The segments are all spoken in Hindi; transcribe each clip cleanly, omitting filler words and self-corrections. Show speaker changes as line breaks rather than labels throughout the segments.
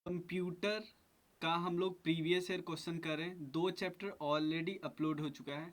कंप्यूटर का हम लोग प्रीवियस ईयर क्वेश्चन कर रहे हैं। 2 चैप्टर ऑलरेडी अपलोड हो चुका है।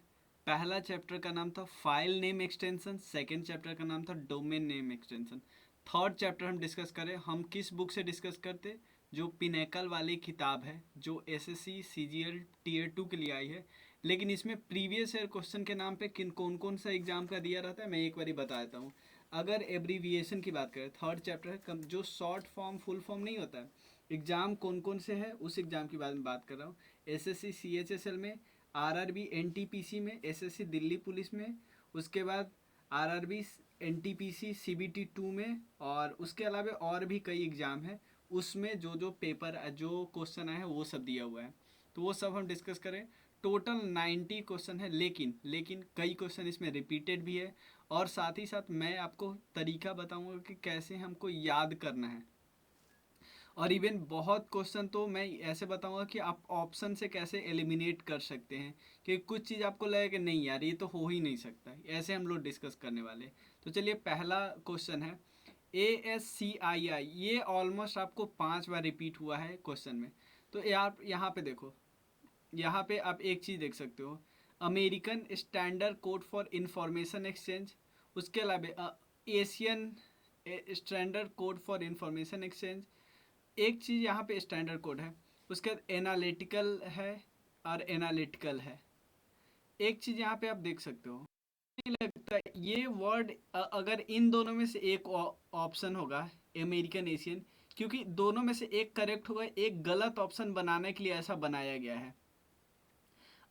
पहला चैप्टर का नाम था file name extension, second chapter का नाम था domain name extension. Third chapter हम डिस्कस करें, हम किस बुक से डिस्कस करते, जो पिनेकल वाली किताब है जो एसएससी सीजीएल टीयर 2 के लिए आई है। लेकिन इसमें प्रीवियस ईयर क्वेश्चन के नाम पे किन कौन कौन सा एग्जाम का दिया रहता है मैं एक बार बता देता हूँ। अगर एब्रीविएशन की बात करें, थर्ड चैप्टर है जो शॉर्ट फॉर्म फुल फॉर्म नहीं होता है, एग्जाम कौन कौन से है उस एग्जाम की बात कर रहा हूँ। एसएससी सीएचएसएल में, आरआरबी एनटीपीसी में, एसएससी दिल्ली पुलिस में, उसके बाद आरआरबी एनटीपीसी सीबीटी 2 में, और उसके अलावा और भी कई एग्जाम है। उसमें जो जो पेपर जो क्वेश्चन आए हैं वो सब दिया हुआ है, तो वो सब हम डिस्कस करें। टोटल 90 क्वेश्चन है, लेकिन कई क्वेश्चन इसमें रिपीटेड भी है। और साथ ही साथ मैं आपको तरीका बताऊंगा कि कैसे हमको याद करना है। और इवन बहुत क्वेश्चन तो मैं ऐसे बताऊंगा कि आप ऑप्शन से कैसे एलिमिनेट कर सकते हैं, कि कुछ चीज़ आपको लगे कि नहीं यार ये तो हो ही नहीं सकता, ऐसे हम लोग डिस्कस करने वाले। तो चलिए पहला क्वेश्चन है ASCII। ये ऑलमोस्ट आपको 5 बार रिपीट हुआ है क्वेश्चन में। तो यार यहाँ पे देखो, यहाँ पे आप एक चीज़ देख सकते हो, American standard code for information exchange, उसके अलावा Asian standard code for information exchange, एक चीज़ यहाँ पे स्टैंडर्ड कोड है, उसके बाद एनालिटिकल है और एनालिटिकल है। एक चीज़ यहाँ पे आप देख सकते हो, नहीं लगता है ये वर्ड अगर इन दोनों में से एक ऑप्शन होगा, अमेरिकन एशियन, क्योंकि दोनों में से एक करेक्ट होगा, एक गलत ऑप्शन बनाने के लिए ऐसा बनाया गया है।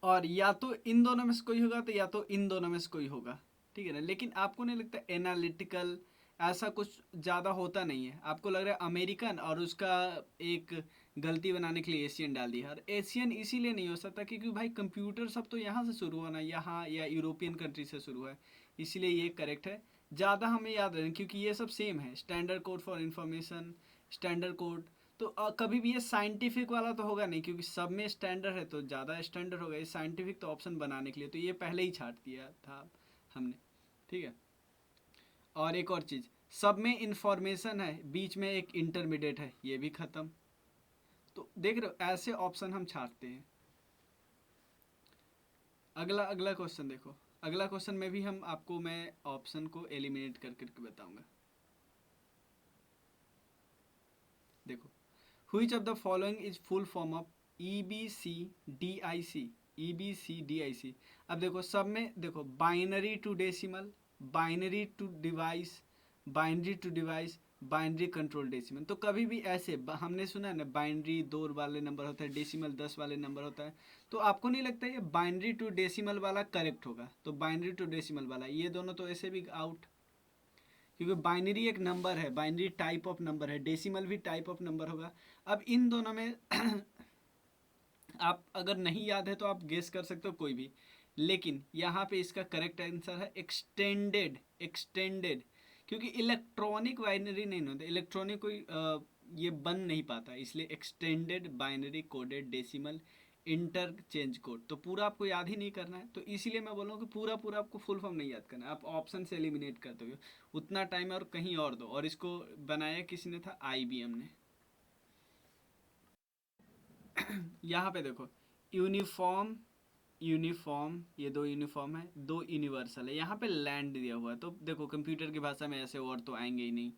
और या तो इन दोनों में से कोई होगा तो या तो इन दोनों में से कोई होगा, ठीक है ना। लेकिन आपको नहीं लगता एनालिटिकल ऐसा कुछ ज़्यादा होता नहीं है, आपको लग रहा है अमेरिकन और उसका एक गलती बनाने के लिए एशियन डाल दिया। और एशियन इसीलिए नहीं हो सकता क्योंकि भाई कंप्यूटर सब तो यहाँ से शुरू हुआ ना, यहाँ या यूरोपियन कंट्री से शुरू है, इसीलिए ये करेक्ट है। ज़्यादा हमें याद रखें क्योंकि ये सब सेम है, standard code for information, standard code. तो कभी भी ये साइंटिफिक वाला तो होगा नहीं क्योंकि सब में स्टैंडर्ड है तो ज़्यादा स्टैंडर्ड होगा, ये साइंटिफिक तो ऑप्शन बनाने के लिए, तो ये पहले ही छाट दिया था हमने, ठीक है। और एक और चीज़, सब में इंफॉर्मेशन है, बीच में एक इंटरमीडिएट है, ये भी ख़त्म। तो देख रहे हो ऐसे ऑप्शन हम छाटते हैं। अगला अगला क्वेश्चन देखो, अगला क्वेश्चन में भी हम आपको मैं ऑप्शन को एलिमिनेट कर करके बताऊंगा। देखो, which of the following is full form of EBCDIC, EBCDIC। अब देखो सब में देखो, binary to decimal, binary to device, binary to device, binary control decimal. तो कभी भी ऐसे हमने सुना है ना, बाइनरी 2 वाले नंबर होता है, डेसिमल 10 वाले नंबर होता है। तो आपको नहीं लगता ये बाइनरी टू डेसिमल वाला करेक्ट होगा? तो बाइनरी टू डेसिमल वाला, ये दोनों तो ऐसे भी आउट, क्योंकि बाइनरी एक नंबर है, बाइनरी टाइप ऑफ नंबर है, डेसिमल भी टाइप ऑफ नंबर होगा। अब इन दोनों में आप अगर नहीं याद है तो आप गेस कर सकते हो कोई भी, लेकिन यहाँ पे इसका करेक्ट आंसर है एक्सटेंडेड, एक्सटेंडेड। क्योंकि इलेक्ट्रॉनिक बाइनरी नहीं होता, इलेक्ट्रॉनिक कोई ये बन नहीं पाता, इसलिए extended binary coded decimal interchange code. तो पूरा आपको याद ही नहीं करना है, तो इसीलिए मैं बोल रहा हूँ कि पूरा पूरा आपको फुल फॉर्म नहीं याद करना है, आप ऑप्शन से एलिमिनेट कर दोगे, उतना टाइम और कहीं और दो। और इसको बनाया किसने था? IBM ने। यहाँ पे देखो, यूनिफॉर्म, यूनिफॉर्म, ये 2 यूनिफॉर्म है, 2 यूनिवर्सल है, यहाँ पे लैंड दिया हुआ है। तो देखो कंप्यूटर की भाषा में ऐसे वर्ड तो आएंगे ही नहीं,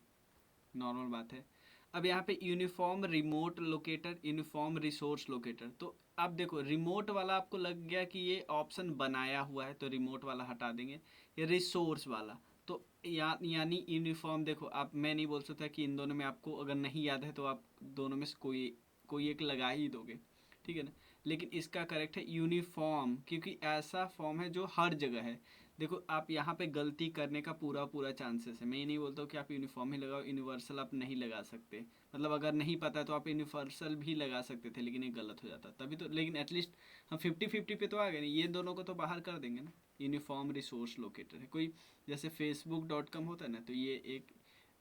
नॉर्मल बात है। अब यहाँ पे uniform remote locator, uniform resource locator. तो अब देखो रिमोट वाला आपको लग गया कि ये ऑप्शन बनाया हुआ है, तो रिमोट वाला हटा देंगे। ये रिसोर्स वाला, तो यानी यूनिफॉर्म, देखो आप, मैं नहीं बोल सकता कि इन दोनों में आपको अगर नहीं याद है तो आप दोनों में से कोई कोई एक लगा ही दोगे, ठीक है ना। लेकिन इसका करेक्ट है यूनिफॉर्म, क्योंकि ऐसा फॉर्म है जो हर जगह है। देखो आप यहाँ पे गलती करने का पूरा पूरा चांसेस है, मैं ये नहीं बोलता हूँ कि आप यूनिफॉर्म ही लगाओ, यूनिवर्सल आप नहीं लगा सकते, मतलब अगर नहीं पता है तो आप यूनिवर्सल भी लगा सकते थे, लेकिन ये गलत हो जाता तभी तो। लेकिन एटलीस्ट हम 50-50 पे तो आ गए, नहीं ये दोनों को तो बाहर कर देंगे ना। यूनिफॉर्म रिसोर्स लोकेटर है, कोई जैसे facebook.com होता है ना, तो ये एक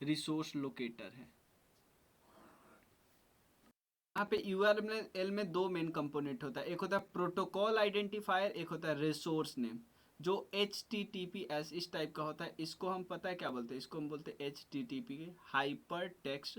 रिसोर्स लोकेटर है। यहाँ पे URL में 2 मेन कंपोनेंट होता है, एक होता है प्रोटोकॉल आइडेंटिफायर, एक होता है रिसोर्स नेम। जो HTTPS इस टाइप का होता है, इसको हम पता है क्या बोलते हैं, इसको हम बोलते हैं HTTP hyper text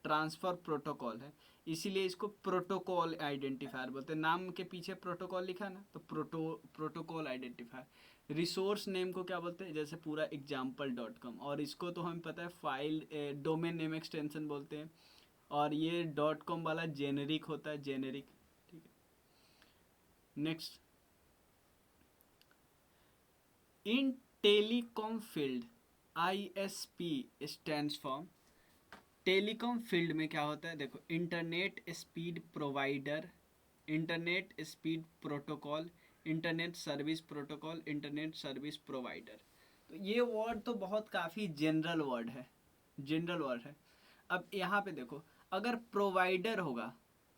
transfer protocol है, इसीलिए इसको प्रोटोकॉल आइडेंटिफायर बोलते हैं। नाम के पीछे प्रोटोकॉल लिखा है ना, तो प्रोटोकॉल आइडेंटिफायर। रिसोर्स नेम को क्या बोलते हैं, जैसे पूरा example.com, और इसको तो हमें पता है फाइल डोमेन नेम एक्सटेंशन बोलते हैं। और ये .com वाला जेनेरिक होता है, जेनेरिक। ठीक है, next, in telecom field ISP stands for, telecom field में क्या होता है, देखो, internet speed provider, internet speed protocol, internet service protocol, internet service provider. तो ये वर्ड तो बहुत काफ़ी जनरल वर्ड है, जनरल वर्ड है। अब यहाँ पे देखो, अगर प्रोवाइडर होगा,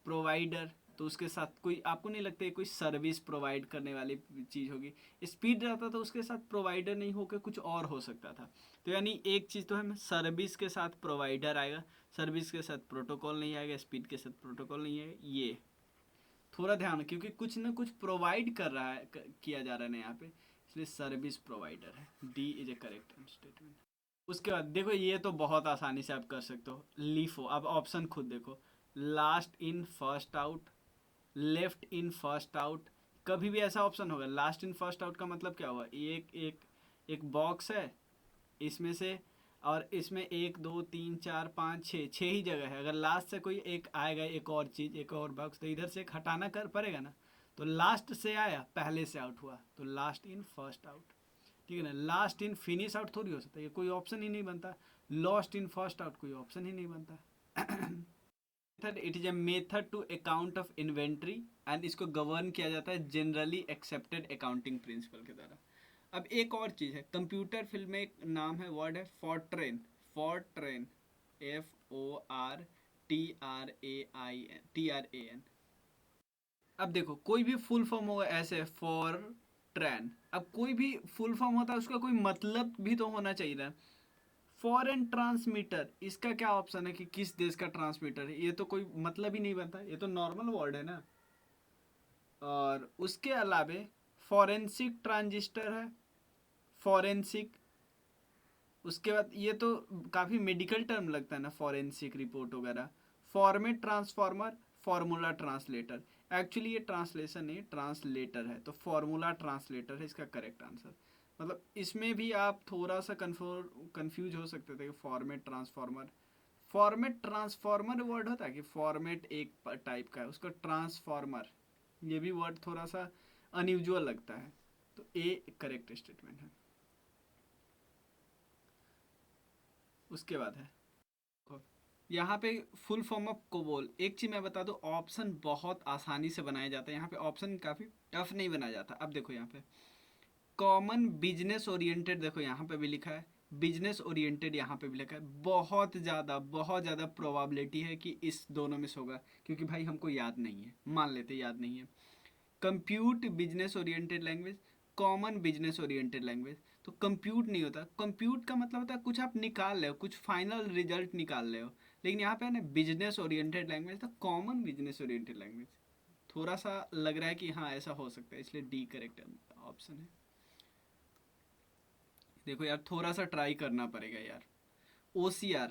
प्रोवाइडर, तो उसके साथ कोई, आपको नहीं लगता है कोई सर्विस प्रोवाइड करने वाली चीज़ होगी। स्पीड रहता तो उसके साथ प्रोवाइडर नहीं होकर कुछ और हो सकता था। तो यानी एक चीज़ तो है, सर्विस के साथ प्रोवाइडर आएगा, सर्विस के साथ प्रोटोकॉल नहीं आएगा, स्पीड के साथ प्रोटोकॉल नहीं आएगा। ये थोड़ा ध्यान, क्योंकि कुछ ना कुछ प्रोवाइड कर रहा है, किया जा रहा है ना यहाँ पे, इसलिए सर्विस प्रोवाइडर है। D is A correct statement. उसके बाद देखो, ये तो बहुत आसानी से आप कर सकते हो, लीफो। अब ऑप्शन खुद देखो, last in first out, left in first out. कभी भी ऐसा ऑप्शन होगा, लास्ट इन फर्स्ट आउट का मतलब क्या हुआ, एक एक एक बॉक्स है इसमें से, और इसमें 1 2 3 4 5 6 6 ही जगह है। अगर लास्ट से कोई एक आएगा, एक और चीज़, एक और बॉक्स, तो इधर से एक हटाना कर पड़ेगा ना। तो लास्ट से आया, पहले से आउट हुआ, तो लास्ट इन फर्स्ट आउट। ठीक है ना, लास्ट इन फिनिश आउट थोड़ी हो सकता है, ये कोई ऑप्शन ही नहीं बनता। लॉस्ट इन फर्स्ट आउट कोई ऑप्शन ही नहीं बनता। Method, it is a method to account of inventory, and इसको गवर्न किया जाता है जनरली एक्सेप्टेड अकाउंटिंग प्रिंसिपल के द्वारा। अब एक और चीज़ है, कंप्यूटर फील्ड में एक नाम है, वर्ड है फॉरट्रेन, फॉरट्रेन, FORTRAIN। अब देखो, कोई भी फुल फॉर्म होगा ऐसे, फॉर ट्रेन, अब कोई भी फुल फॉर्म होता है उसका कोई मतलब भी तो होना चाहिए ना। फॉरेन ट्रांसमीटर, इसका क्या ऑप्शन है कि किस देश का ट्रांसमीटर है, ये तो कोई मतलब ही नहीं बनता, ये तो नॉर्मल वर्ड है ना। और उसके अलावे फॉरेंसिक ट्रांजिस्टर है, फॉरेंसिक। उसके बाद ये तो काफ़ी मेडिकल टर्म लगता है ना, फॉरेंसिक रिपोर्ट वगैरह। Format transformer, formula translator. Actually ये ट्रांसलेशन नहीं, ट्रांसलेटर है, तो फार्मूला ट्रांसलेटर है इसका करेक्ट आंसर। मतलब इसमें भी आप थोड़ा सा कंफ्यूज हो सकते थे कि format transformer, format transformer word होता है कि फॉर्मेट एक टाइप का है, उसका ट्रांसफॉर्मर, ये भी वर्ड थोड़ा सा अनयूजुअल लगता है। तो ए करेक्ट स्टेटमेंट है। उसके बाद है, यहाँ पे फुल फॉर्म ऑफ कोबोल। एक चीज़ मैं बता दूँ, ऑप्शन बहुत आसानी से बनाया जाता है, यहाँ पे ऑप्शन काफ़ी टफ नहीं बनाया जाता। अब देखो यहाँ पे कॉमन बिजनेस ओरिएंटेड, देखो यहाँ पे भी लिखा है बिजनेस ओरिएंटेड, यहाँ पे भी लिखा है। बहुत ज़्यादा प्रोबेबिलिटी है कि इस दोनों में से होगा, क्योंकि भाई हमको याद नहीं है, मान लेते याद नहीं है। Compute business oriented language, common business oriented language. तो कंप्यूट नहीं होता, कंप्यूट का मतलब होता है कुछ आप निकाल रहे हो, कुछ फाइनल रिजल्ट निकाल रहे हो। लेकिन यहाँ पे है ना बिजनेस ओरिएंटेड लैंग्वेज, तो कॉमन बिजनेस ओरिएंटेड लैंग्वेज। थोड़ा सा लग रहा है कि हाँ ऐसा हो सकता है, इसलिए डी करेक्ट ऑप्शन है। देखो यार, थोड़ा सा ट्राई करना पड़ेगा यार। OCR,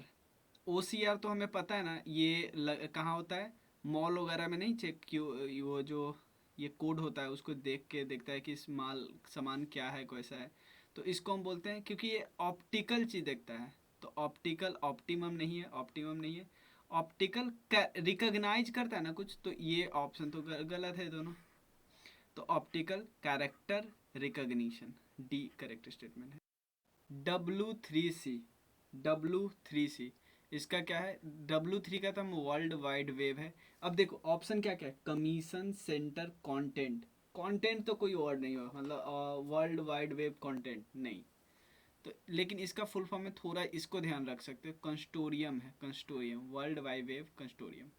OCR तो हमें पता है ना, ये कहाँ होता है, मॉल वगैरह में नहीं चेक क्यों, वो जो ये कोड होता है उसको देख के देखता है कि इस माल सामान क्या है, कैसा है। तो इसको हम बोलते हैं, क्योंकि ये ऑप्टिकल चीज़ देखता है। तो ऑप्टिकल, ऑप्टिमम नहीं है, ऑप्टिमम नहीं है। ऑप्टिकल रिकॉग्नाइज करता है ना कुछ, तो ये ऑप्शन तो गलत है दोनों। तो optical character recognition, D correct statement है। W3C, W3C, इसका क्या है, W3 का तो हम वर्ल्ड वाइड वेब है। अब देखो ऑप्शन क्या क्या है, कमीशन सेंटर कंटेंट, कंटेंट तो कोई वर्ड नहीं होगा, मतलब वर्ल्ड वाइड वेब कंटेंट नहीं। तो लेकिन इसका फुल फॉर्म में थोड़ा इसको ध्यान रख सकते हो, कंस्टोरियम है, कंस्टोरियम, वर्ल्ड वाइड वेब कंस्टोरियम।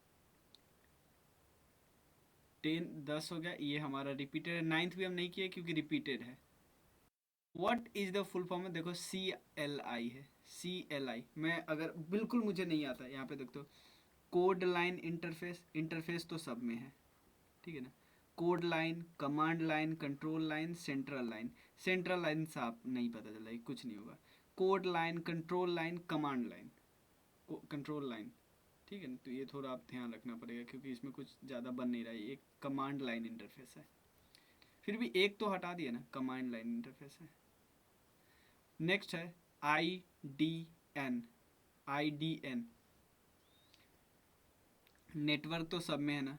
10 हो गया, ये हमारा रिपीटेड है। 9th भी हम नहीं किए क्योंकि रिपीटेड है। What is the full form है, देखो CLI है, CLI। मैं अगर बिल्कुल मुझे नहीं आता, यहाँ पे देखते हो कोड लाइन इंटरफेस, इंटरफेस तो सब में है, ठीक है ना। Code line, command line, control line, central line. Central line से आप नहीं पता चला, कुछ नहीं होगा। Code line, control line, command line, control line, ठीक है ना, तो ये थोड़ा आप ध्यान रखना पड़ेगा क्योंकि इसमें कुछ ज़्यादा बन नहीं रहा है, एक कमांड लाइन इंटरफेस है। फिर भी एक तो हटा दिया ना, कमांड लाइन इंटरफेस है। नेक्स्ट है IDN। IDN नेटवर्क तो सब में है ना,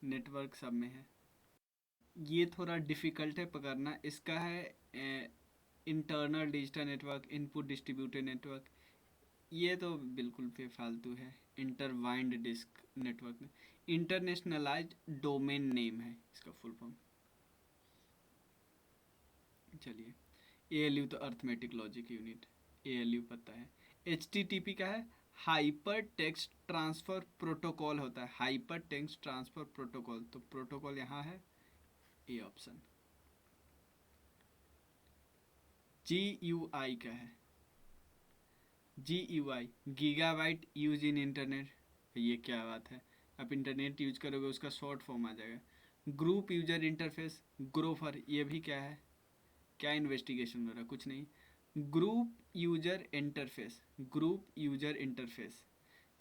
नेटवर्क सब में है। ये थोड़ा डिफ़िकल्ट है पकड़ना, इसका है internal digital network, input distributed network. ये तो बिल्कुल बेफालतू है। इंटरवाइंड डिस्क नेटवर्क में इंटरनेशनलाइज्ड डोमेन नेम है इसका फुल फॉर्म। चलिए, ALU तो अर्थमेटिक लॉजिक यूनिट, ALU पता है। HTTP का है हाइपर टेक्स्ट ट्रांसफ़र प्रोटोकॉल होता है, हाइपर टेक्स्ट ट्रांसफ़र प्रोटोकॉल, तो प्रोटोकॉल यहाँ है ए ऑप्शन। GUI का है, GUI gigabyte use in internet. ये क्या बात है, आप इंटरनेट यूज करोगे उसका शॉर्ट फॉर्म आ जाएगा। ग्रुप यूजर इंटरफेस, ग्रोफर, ये भी क्या है, क्या इन्वेस्टिगेशन हो रहा है, कुछ नहीं। Group user interface, group user interface,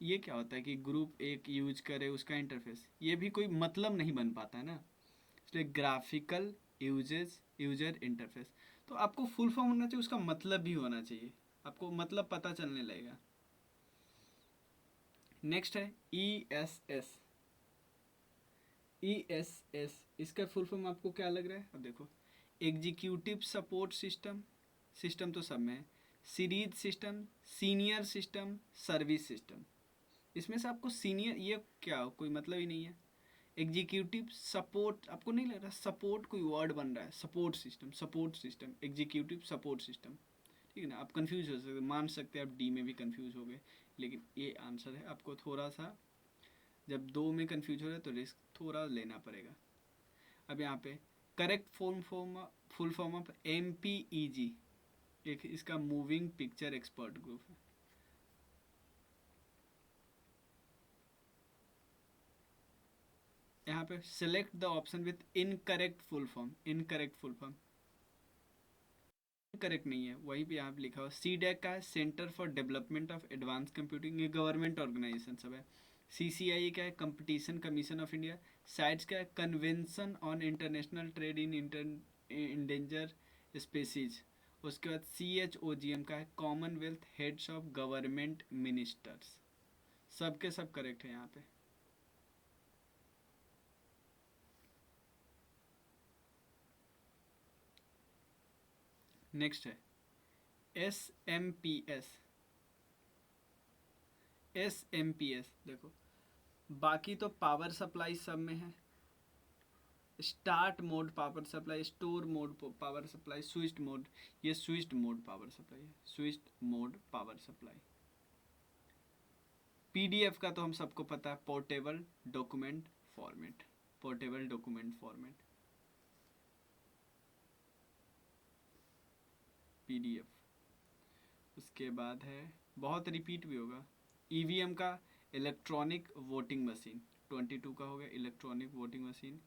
ये क्या होता है कि ग्रुप एक यूज करे उसका इंटरफेस, ये भी कोई मतलब नहीं बन पाता है ना, इसलिए ग्राफिकल यूजेस यूजर इंटरफेस। तो आपको फुल फॉर्म होना चाहिए, उसका मतलब भी होना चाहिए, आपको मतलब पता चलने लगेगा। नेक्स्ट है ESS। ESS इसका फुल फॉर्म आपको क्या लग रहा है, अब देखो, एग्जीक्यूटिव सपोर्ट सिस्टम, सिस्टम तो सब में है, series system, senior system, service system. इसमें से आपको सीनियर ये क्या कोई मतलब ही नहीं है। एग्जीक्यूटिव सपोर्ट, आपको नहीं लग रहा सपोर्ट कोई वर्ड बन रहा है, support system, support system, executive support system, ठीक है ना। आप कंफ्यूज हो सकते, मान सकते हैं आप डी में भी कंफ्यूज हो गए, लेकिन ये आंसर है। आपको थोड़ा सा जब दो में कंफ्यूज हो रहा है तो रिस्क थोड़ा लेना पड़ेगा। अब यहाँ पे correct full form of MPEG, एक इसका मूविंग पिक्चर एक्सपर्ट ग्रुप है। यहाँ पे select the option with incorrect full form, incorrect full form correct नहीं है, वहीं पे यहाँ पे लिखा हुआ CDAC का है, centre for development of advance computing, ये गवर्नमेंट ऑर्गेनाइजेशन सब है। CCI क्या है, competition commission of India. CITES क्या है, convention on international trade in endanger species. उसके बाद CHOGM का है, commonwealth heads of government ministers. सबके सब करेक्ट है यहाँ पे। नेक्स्ट है SMPS। SMPS देखो, बाकी तो पावर सप्लाई सब में है। Start mode power supply, store mode power supply, switched mode, ये स्विच्ड मोड पावर सप्लाई है, switched mode power supply. PDF का तो हम सबको पता है, portable document format, portable document format, PDF। उसके बाद है, बहुत रिपीट भी होगा, EVM का इलेक्ट्रॉनिक वोटिंग मशीन, 22 का हो गया इलेक्ट्रॉनिक वोटिंग मशीन।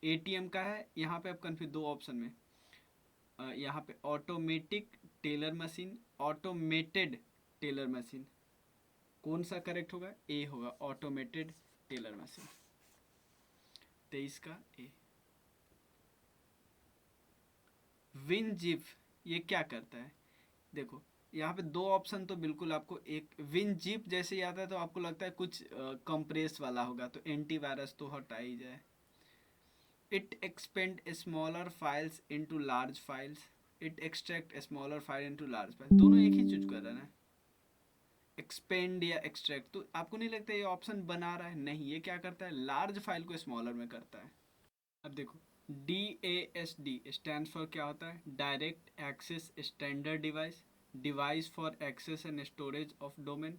ATM का है, यहाँ पे आप कन्फ्यूज, दो ऑप्शन में, यहाँ पे automatic teller machine, automated teller machine, कौन सा करेक्ट होगा, ए होगा, ऑटोमेटेड टेलर मशीन, 23 का ए। विनजिप, ये क्या करता है, देखो यहाँ पे दो ऑप्शन तो बिल्कुल आपको, एक विनजिप जैसे ही आता है तो आपको लगता है कुछ कंप्रेस वाला होगा, तो एंटीवायरस तो हटा ही जाए। It expand smaller files into large files, it extract smaller file into large file, दोनों एक ही चीज कर रहा है ना, एक्सपेंड या एक्सट्रैक्ट। तो आपको नहीं लगता ये ऑप्शन बना रहा है, नहीं, ये क्या करता है, लार्ज फाइल को स्मॉलर में करता है। अब देखो, DASD स्टैंड फॉर क्या होता है, direct access standard device, device for access and storage of domain,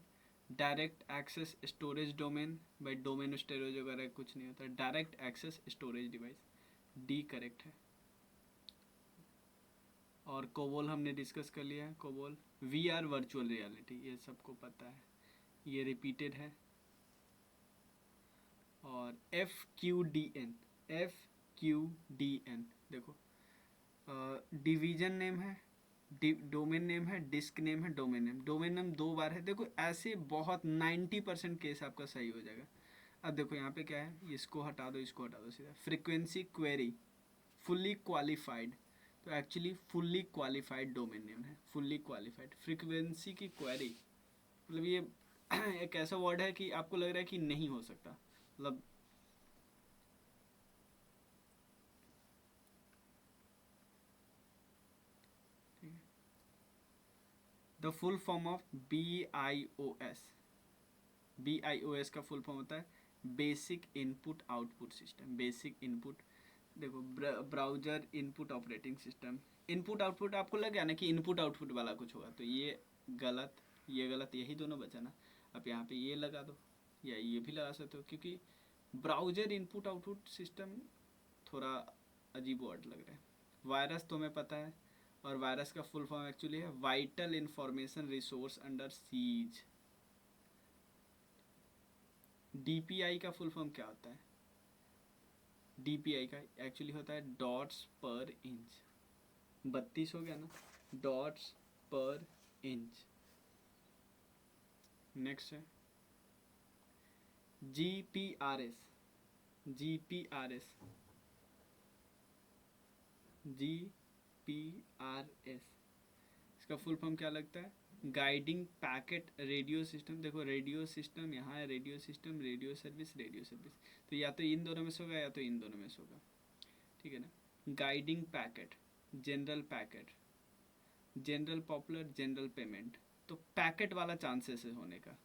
direct access storage domain, भाई डोमेन स्टोरेज वगैरह कुछ नहीं होता, direct access storage device, D correct है। और कोबोल हमने डिस्कस कर लिया है, कोबोल VR वर्चुअल रियलिटी, ये सबको पता है, ये रिपीटेड है। और FQDN, FQDN देखो, डिवीजन नेम है, डोमेन नेम है, डिस्क नेम है, डोमेन नेम। डोमेन नेम 2 बार है। देखो ऐसे बहुत 90% केस आपका सही हो जाएगा। अब देखो यहाँ पे क्या है, इसको हटा दो, इसको हटा दो सीधा। फ्रीक्वेंसी क्वेरी फुल्ली क्वालिफाइड, तो actually fully qualified domain name है, फुल्ली क्वालिफाइड। फ्रीक्वेंसी की क्वेरी मतलब ये एक ऐसा वर्ड है कि आपको लग रहा है कि नहीं हो सकता, मतलब the full form of BIOS। BIOS का फुल फॉर्म होता है basic input output system. Basic input, देखो browser input operating system. Input output आपको लग गया ना कि इनपुट आउटपुट वाला कुछ होगा, तो ये गलत, ये गलत, यही दोनों बचा ना। अब यहाँ पे ये लगा दो या ये भी लगा सकते हो, क्योंकि ब्राउजर इनपुट आउटपुट सिस्टम थोड़ा अजीब वर्ड लग रहा है। वायरस तो हमें पता है, और वायरस का फुल फॉर्म एक्चुअली है vital information resource under seize. DPI का फुल फॉर्म क्या होता है? DPI का एक्चुअली होता है डॉट्स पर इंच। 32 हो गया ना, डॉट्स पर इंच। नेक्स्ट है GPRS। GPRS, GPRS इसका फुल फॉर्म क्या लगता है? Guiding packet radio system. देखो रेडियो सिस्टम यहाँ है, radio system, radio service, radio service, तो या तो इन दोनों में से होगा या तो इन दोनों में से होगा, ठीक है ना। Guiding packet, general packet, general popular, general payment, तो पैकेट वाला चांसेस है होने का,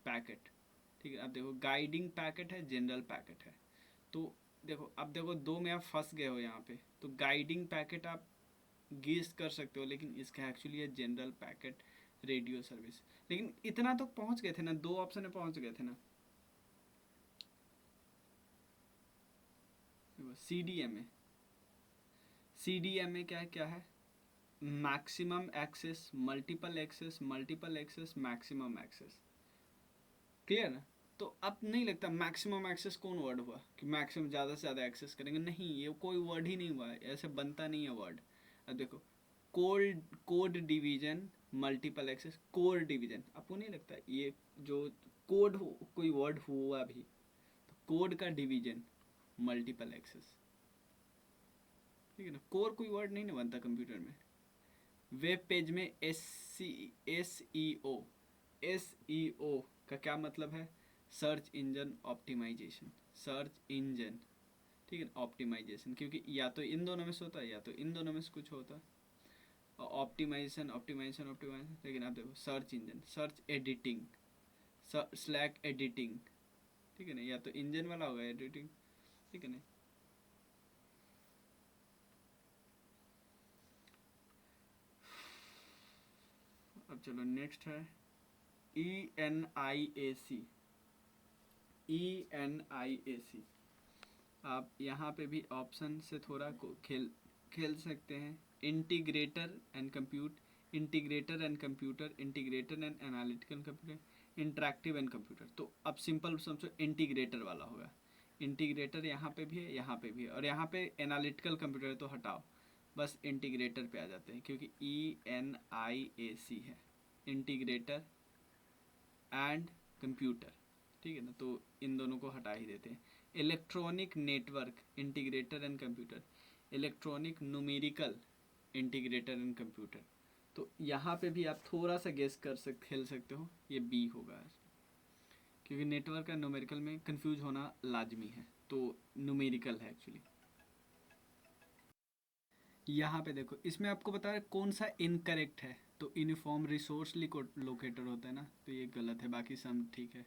पैकेट, ठीक है। अब देखो गाइडिंग पैकेट है, जनरल पैकेट है, तो देखो अब देखो दो में आप फंस गए हो यहाँ पे। तो गाइडिंग पैकेट आप गेस कर सकते हो, लेकिन इसका एक्चुअली है जनरल पैकेट रेडियो सर्विस। लेकिन इतना तो पहुंच गए थे ना, 2 ऑप्शन में पहुंच गए थे ना। CDMA, CDMA क्या है? Maximum access, multiple access, multiple access, maximum access. Clear ना? तो अब नहीं लगता मैक्सिमम एक्सेस कौन वर्ड हुआ कि मैक्सिमम ज़्यादा से ज़्यादा एक्सेस करेंगे? नहीं, ये कोई वर्ड ही नहीं हुआ है, ऐसे बनता नहीं है वर्ड। अब देखो code, code division, multiple access, core division, आपको नहीं लगता ये जो कोड कोई वर्ड हुआ भी? तो कोड का डिवीजन, मल्टीपल एक्सेस, ठीक है ना। कोर कोई वर्ड नहीं ना बनता कंप्यूटर में। वेब पेज में SEO, SEO का क्या मतलब है? Search engine optimisation, search engine, ठीक है, ऑप्टिमाइजेशन, क्योंकि या तो इन दोनों में से होता है या तो इन दोनों में से कुछ होता है। ऑप्टिमाइजेशन, ऑप्टिमाइजेशन, ऑप्टिमाइजेशन, लेकिन आप देखो search engine, search editing, slack editing, ठीक है ना, या तो इंजन वाला होगा एडिटिंग, ठीक है ना। अब चलो नेक्स्ट है ENIAC। ENIAC आप यहाँ पे भी ऑप्शन से थोड़ा को खेल खेल सकते हैं। Integrator and compute, integrator and computer, integrator and analytical computer, interactive and computer. तो अब सिंपल समझो इंटीग्रेटर वाला होगा। इंटीग्रेटर यहाँ पे भी है, यहाँ पे भी है, और यहाँ पे एनालिटिकल कंप्यूटर तो हटाओ, बस इंटीग्रेटर पे आ जाते हैं, क्योंकि ENIAC है इंटीग्रेटर एंड कंप्यूटर, ठीक है ना, तो इन दोनों को हटा ही देते हैं। Electronic network, integrator and computer, electronic numerical, integrator and computer. तो यहाँ पे भी आप थोड़ा सा गेस खेल सकते हो, ये बी होगा, क्योंकि नेटवर्क और न्यूमेरिकल में कंफ्यूज होना लाजमी है, तो न्यूमेरिकल है एक्चुअली। यहाँ पे देखो इसमें आपको बता रहा है कौन सा इनकरेक्ट है, तो यूनिफॉर्म रिसोर्स लोकेटर होता है ना, तो ये गलत है, बाकी सब ठीक है।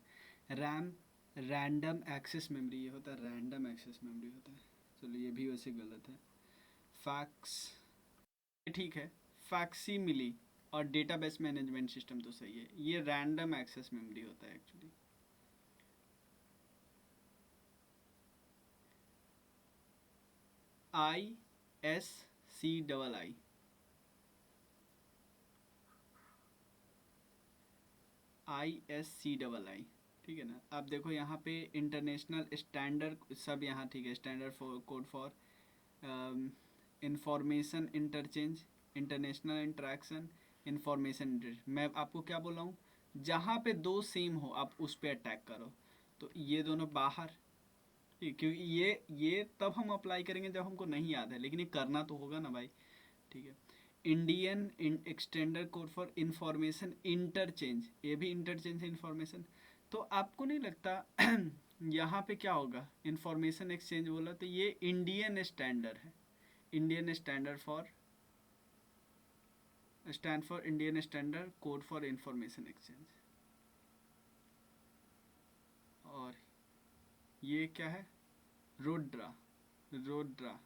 रैम, रैंडम एक्सेस मेमोरी, ये होता है रैंडम एक्सेस मेमोरी होता है, चलो ये भी वैसे गलत है। फैक्स, ठीक है। फैक्सी मिली और डेटाबेस मैनेजमेंट सिस्टम तो सही है, ये रैंडम एक्सेस मेमोरी होता है एक्चुअली। ISCII, ISCII, ठीक है ना। अब देखो यहाँ पे इंटरनेशनल स्टैंडर्ड सब यहाँ ठीक है, standard for code for information interchange, international interaction, information. मैं आपको क्या बोल रहा हूँ, जहाँ पे दो सेम हो आप उस पर अटैक करो। तो ये दोनों बाहर, क्योंकि ये तब हम अप्लाई करेंगे जब हमको नहीं याद है, लेकिन ये करना तो होगा ना भाई। ठीक है। Indian extender code for information interchange, ये भी इंटरचेंज है इंफॉर्मेशन। तो आपको नहीं लगता यहाँ पे क्या होगा, इंफॉर्मेशन एक्सचेंज बोला तो ये इंडियन स्टैंडर्ड है, Indian standard for, stand for Indian standard code for information exchange. और ये क्या है, रोड्रा, रोड्रा।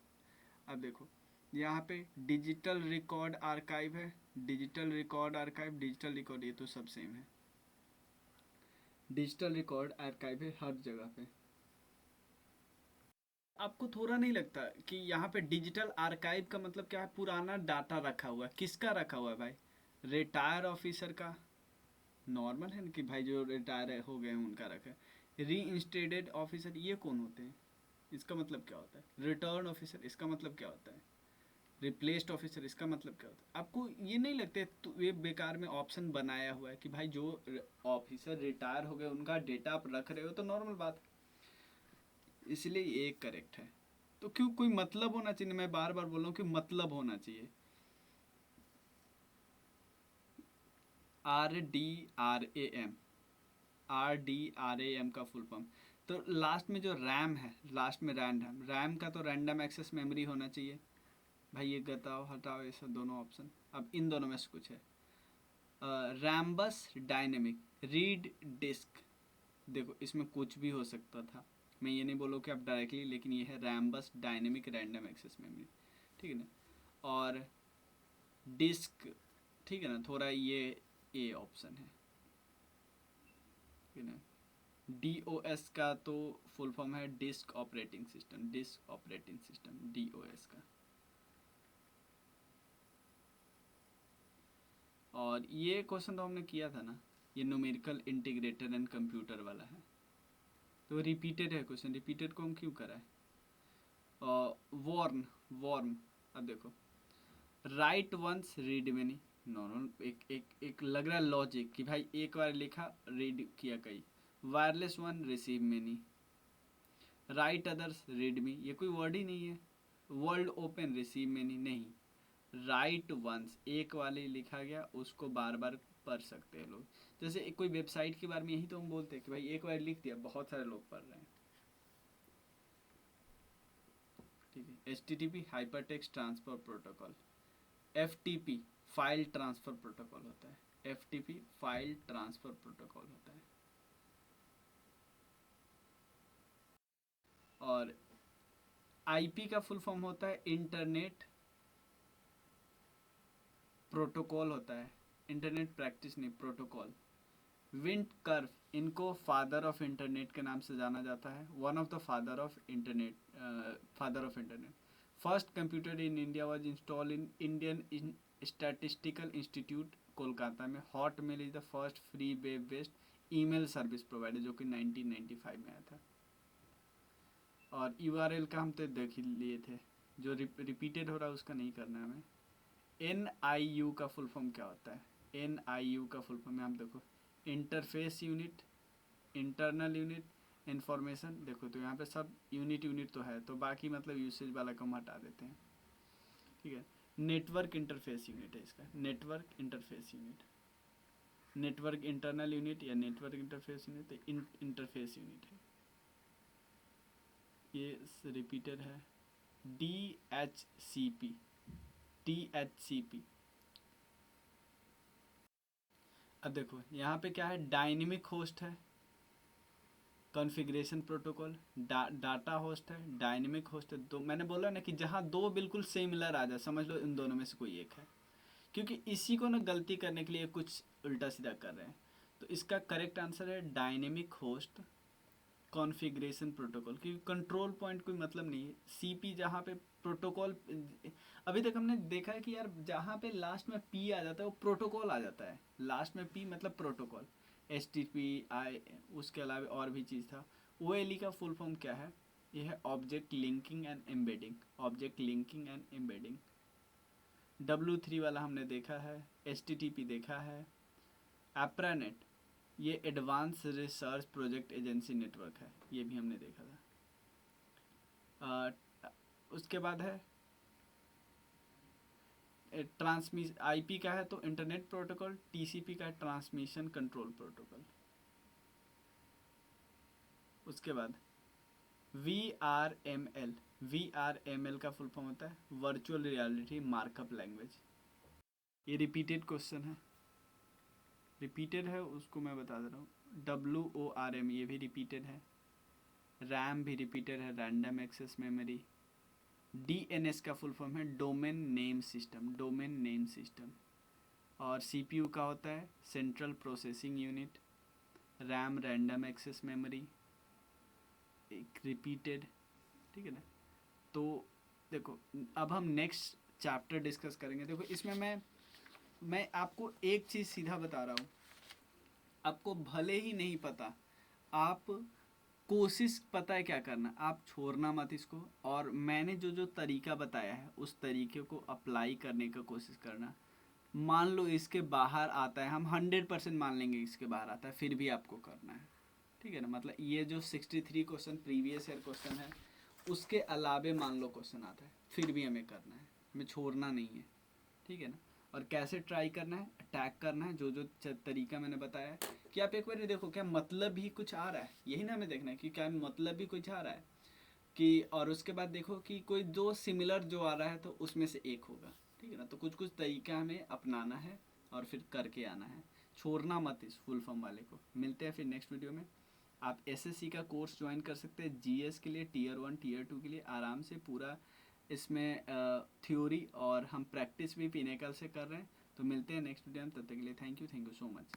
अब देखो यहाँ पे डिजिटल रिकॉर्ड आर्काइव है, digital record archive, digital record, ये तो सब सेम है। डिजिटल रिकॉर्ड आर्काइव है हर जगह पे। आपको थोड़ा नहीं लगता कि यहाँ पे डिजिटल आर्काइव का मतलब क्या है, पुराना डाटा रखा हुआ है, किसका रखा हुआ है भाई, रिटायर ऑफिसर का। नॉर्मल है ना कि भाई जो रिटायर हो गए हैं उनका रखा है। री इंस्टेटेड ऑफिसर, ये कौन होते हैं, इसका मतलब क्या होता है। रिटर्न ऑफिसर, इसका मतलब क्या होता है। रिप्लेस्ड ऑफिसर, इसका मतलब क्या होता है। आपको ये नहीं लगता तो ये बेकार में ऑप्शन बनाया हुआ है कि भाई जो ऑफिसर रिटायर हो गए उनका डेटा आप रख रहे हो, तो नॉर्मल बात, इसलिए ये करेक्ट है। तो क्यों, कोई मतलब होना चाहिए, मैं बार बार बोल रहा हूँ कि मतलब होना चाहिए। RDRAM, RDRAM का फुल फॉर्म, तो लास्ट में जो रैम है, लास्ट में रैंडम, रैम का तो रैंडम एक्सेस मेमोरी होना चाहिए भाई। ये बताओ, हटाओ ये सब दोनों ऑप्शन। अब इन दोनों में से कुछ है। रैम्बस डायनेमिक रीड डिस्क, देखो इसमें कुछ भी हो सकता था, मैं ये नहीं बोलूँ कि आप डायरेक्टली, लेकिन ये है Rambus dynamic random access memory, ठीक है ना। और डिस्क, ठीक है ना, थोड़ा ये ए ऑप्शन है, ठीक है ना। DOS का तो फुल फॉर्म है disk operating system, disk operating system DOS का। और ये क्वेश्चन तो हमने किया था ना, ये न्यूमेरिकल इंटीग्रेटर एंड कंप्यूटर वाला है, तो रिपीटेड है क्वेश्चन, रिपीटेड को हम क्यों करा है। वॉर्न, वॉर्म, अब देखो write once read many, normal एक लग रहा है लॉजिक कि भाई एक बार लिखा रीड किया कई। Wireless one receive many, write others read me, ये कोई वर्ड ही नहीं है। वर्ल्ड ओपन रिसीव मेनी, नहीं। राइट वंस, एक वाले लिखा गया उसको बार बार पढ़ सकते हैं लोग। जैसे एक कोई वेबसाइट के बारे में यही तो हम बोलते हैं कि भाई एक बार लिख दिया बहुत सारे लोग पढ़ रहे हैं, ठीक है। HTTP hyper text transfer protocol. FTP file transfer protocol होता है, FTP फाइल ट्रांसफर प्रोटोकॉल होता है। और IP का फुल फॉर्म होता है इंटरनेट प्रोटोकॉल होता है, इंटरनेट प्रैक्टिस नहीं, प्रोटोकॉल। विंट कर्व, इनको फादर ऑफ इंटरनेट के नाम से जाना जाता है, one of the father of internet, father of internet. First computer in India was install in Indian statistical institute Kolkata में। Hotmail is the first free web based email service provider, जो कि 1995 में आया था। और URL का हम तो देख ही लिए थे, जो रिपीटेड हो रहा है उसका नहीं करना है हमें। NIU का फुल फॉर्म क्या होता है, NIU का फुल फॉर्म आप देखो, interface unit, internal unit, information, देखो तो यहाँ पे सब यूनिट यूनिट तो है, तो बाकी मतलब यूसेज वाला को हम हटा देते हैं, ठीक है। नेटवर्क इंटरफेस यूनिट है इसका, network interface unit, network internal unit या network interface unit, interface unit है। ये रिपीटेड है, DHCP, DHCP। अब देखो यहाँ पे क्या है, डायनेमिक होस्ट है, कॉन्फ़िगरेशन प्रोटोकॉल, डाटा होस्ट है, डायनेमिक होस्ट है। दो मैंने बोला ना कि जहाँ दो बिल्कुल सिमिलर आ जाए समझ लो इन दोनों में से कोई एक है, क्योंकि इसी को ना गलती करने के लिए कुछ उल्टा सीधा कर रहे हैं। तो इसका करेक्ट आंसर है डायनेमिक होस्ट कॉन्फ़िगरेशन प्रोटोकॉल, क्योंकि कंट्रोल पॉइंट कोई मतलब नहीं है। CP जहाँ पे प्रोटोकॉल, अभी तक हमने देखा है कि यार जहाँ पे लास्ट में P आ जाता है वो प्रोटोकॉल आ जाता है, लास्ट में P मतलब प्रोटोकॉल। HTTP उसके अलावा और भी चीज़ था। OLE का फुल फॉर्म क्या है, ये है object linking and embedding, object linking and embedding. W3 वाला हमने देखा है, HTTP देखा है, एप्रानेट ये advance research project agency network है, ये भी हमने देखा था। उसके बाद है ट्रांसमिशन, IP का है तो इंटरनेट प्रोटोकॉल, TCP का है ट्रांसमिशन कंट्रोल प्रोटोकॉल। उसके बाद VRML, VRML का फुल फॉर्म होता है वर्चुअल रियलिटी मार्कअप लैंग्वेज। ये रिपीटेड क्वेश्चन है, रिपीटेड है उसको मैं बता दे रहा हूँ। WORM ये भी रिपीटेड है, रैम भी रिपीटेड है, रैंडम एक्सेस मेमोरी। DNS का फुल फॉर्म है domain name system, domain name system. और CPU का होता है central processing unit. RAM random access memory, एक रिपीटेड, ठीक है ना। तो देखो अब हम नेक्स्ट चैप्टर डिस्कस करेंगे। देखो इसमें मैं आपको एक चीज़ सीधा बता रहा हूँ, आपको भले ही नहीं पता, आप कोशिश पता है क्या करना, आप छोड़ना मत इसको, और मैंने जो जो तरीका बताया है उस तरीके को अप्लाई करने का कोशिश करना। मान लो इसके बाहर आता है, हम 100% मान लेंगे इसके बाहर आता है, फिर भी आपको करना है, ठीक है ना। मतलब ये जो 63 क्वेश्चन प्रीवियस ईयर क्वेश्चन है उसके अलावे मान लो क्वेश्चन आता है, फिर भी हमें करना है, हमें छोड़ना नहीं है, ठीक है ना। और कैसे ट्राई करना है, अटैक करना है, जो जो तरीका मैंने बताया है कि आप एक बार देखो क्या मतलब भी कुछ आ रहा है, यही ना हमें देखना है कि क्या मतलब भी कुछ आ रहा है कि, और उसके बाद देखो कि कोई दो सिमिलर जो आ रहा है तो उसमें से एक होगा, ठीक है ना। तो कुछ कुछ तरीका हमें अपनाना है और फिर करके आना है, छोड़ना मत इस फुल फॉर्म वाले को। मिलते हैं फिर नेक्स्ट वीडियो में। आप SSC का कोर्स ज्वाइन कर सकते हैं, GS के लिए Tier 1 Tier 2 के लिए आराम से पूरा इसमें थ्योरी और हम प्रैक्टिस भी पिनेकल से कर रहे हैं। तो मिलते हैं नेक्स्ट वीडियो में, तब तक के लिए थैंक यू सो मच।